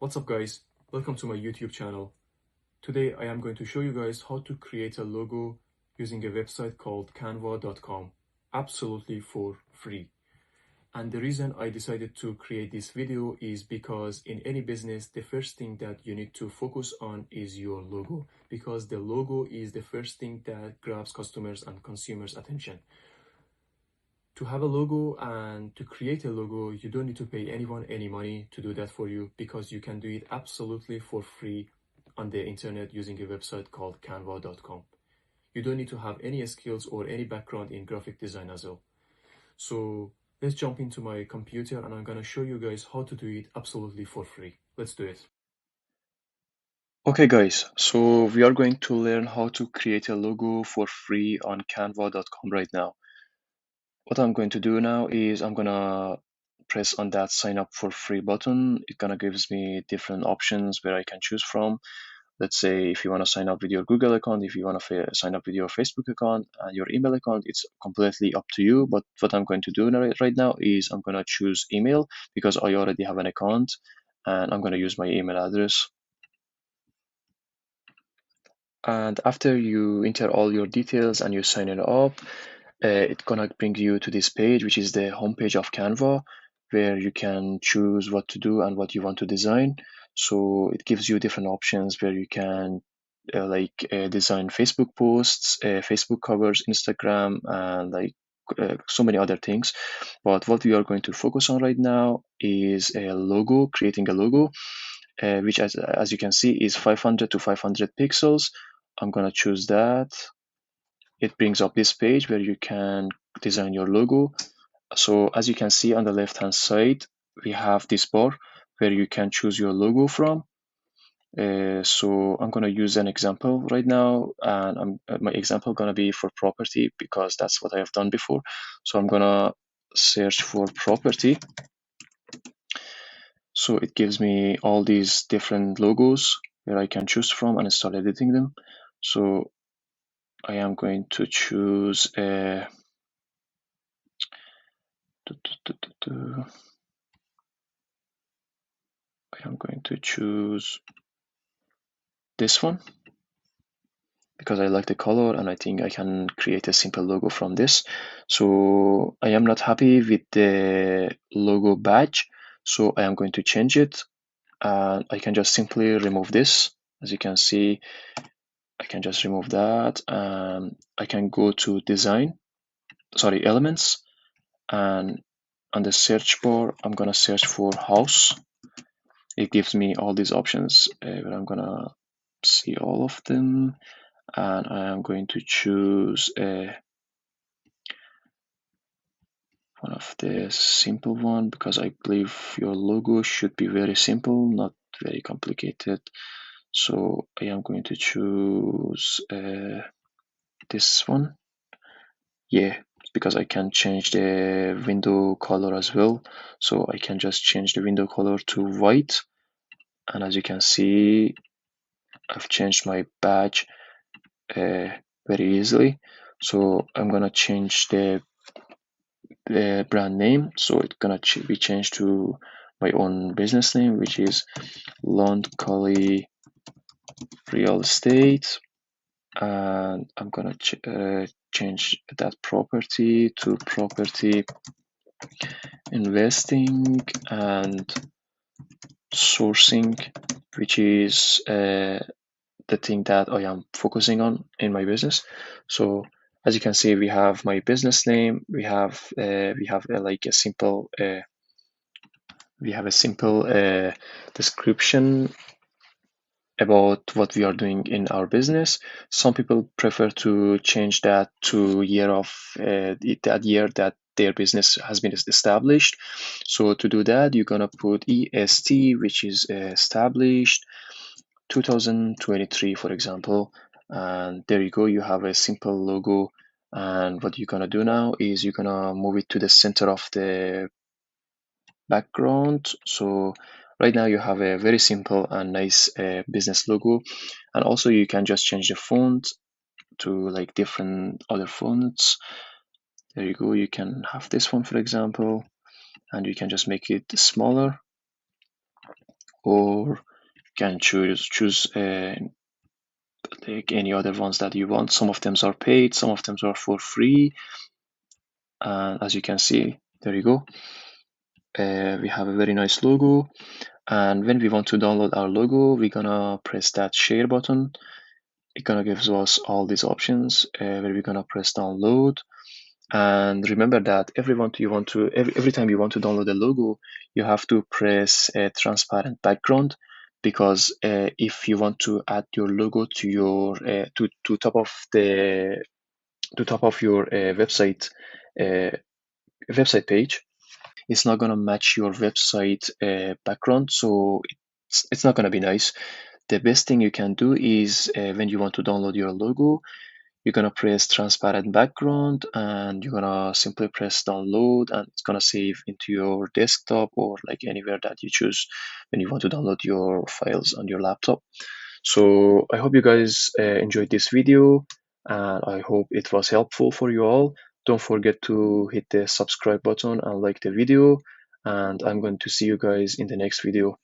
What's up guys, welcome to my YouTube channel. Today I am going to show you guys how to create a logo using a website called canva.com, absolutely for free. And the reason I decided to create this video is because in any business, the first thing that you need to focus on is your logo, because the logo is the first thing that grabs customers and consumers' attention. To have a logo and to create a logo, you don't need to pay anyone any money to do that for you, because you can do it absolutely for free on the internet using a website called canva.com. You don't need to have any skills or any background in graphic design as well. So let's jump into my computer and I'm gonna show you guys how to do it absolutely for free. Let's do it. Okay guys, so we are going to learn how to create a logo for free on canva.com right now. What I'm going to do now is I'm gonna press on that sign up for free button. It gonna gives me different options where I can choose from. Let's say if you want to sign up with your Google account, if you want to sign up with your Facebook account and your email account, it's completely up to you. But what I'm going to do right now is I'm going to choose email because I already have an account and I'm going to use my email address. And after you enter all your details and you sign it up, it's gonna bring you to this page, which is the homepage of Canva, where you can choose what to do and what you want to design. So it gives you different options where you can design Facebook posts, Facebook covers, Instagram, and so many other things. But what we are going to focus on right now is a logo, creating a logo, which as you can see is 500 to 500 pixels. I'm gonna choose that. It brings up this page where you can design your logo. So as you can see on the left hand side, we have this bar where you can choose your logo from. So I'm going to use an example right now, and my example going to be for property because that's what I have done before. So I'm going to search for property. So it gives me all these different logos where I can choose from and start editing them. So I am going to choose I am going to choose this one because I like the color and I think I can create a simple logo from this. So I am not happy with the logo badge, so I am going to change it, and I can just simply remove this. As you can see, I can just remove that, and I can go to elements, and on the search bar I'm gonna search for house. It gives me all these options, but I'm gonna see all of them, and I am going to choose one of the simple one because I believe your logo should be very simple, not very complicated. So I am going to choose this one. Yeah, because I can change the window color as well. So I can just change the window color to white, and as you can see, I've changed my badge very easily. So I'm gonna change the brand name, so it's gonna be changed to my own business name, which is Lond Cully Real Estate, and I'm gonna change that property to property investing and sourcing, which is the thing that I am focusing on in my business. So as you can see, we have my business name, we have like a simple description about what we are doing in our business. Some people prefer to change that to that year that their business has been established. So to do that, you're gonna put EST, which is established 2023, for example, and there you go. You have a simple logo. And what you're gonna do now is you're gonna move it to the center of the background. So right now you have a very simple and nice business logo, and also you can just change the font to like different other fonts. There you go. You can have this one, for example, and you can just make it smaller. or you can choose like any other ones that you want. Some of them are paid, some of them are for free. And as you can see, there you go. We have a very nice logo. And when we want to download our logo, we're gonna press that share button. It gonna gives us all these options where we're gonna press download. And remember that every time you want to download a logo, you have to press a transparent background, because if you want to add your logo to your to top of the to top of your uh, website page, it's not gonna match your website background, so it's not gonna be nice. The best thing you can do is when you want to download your logo, you're gonna press transparent background and you're gonna simply press download, and it's gonna save into your desktop or like anywhere that you choose when you want to download your files on your laptop. So I hope you guys enjoyed this video, and I hope it was helpful for you all. Don't forget to hit the subscribe button and like the video, and I'm going to see you guys in the next video.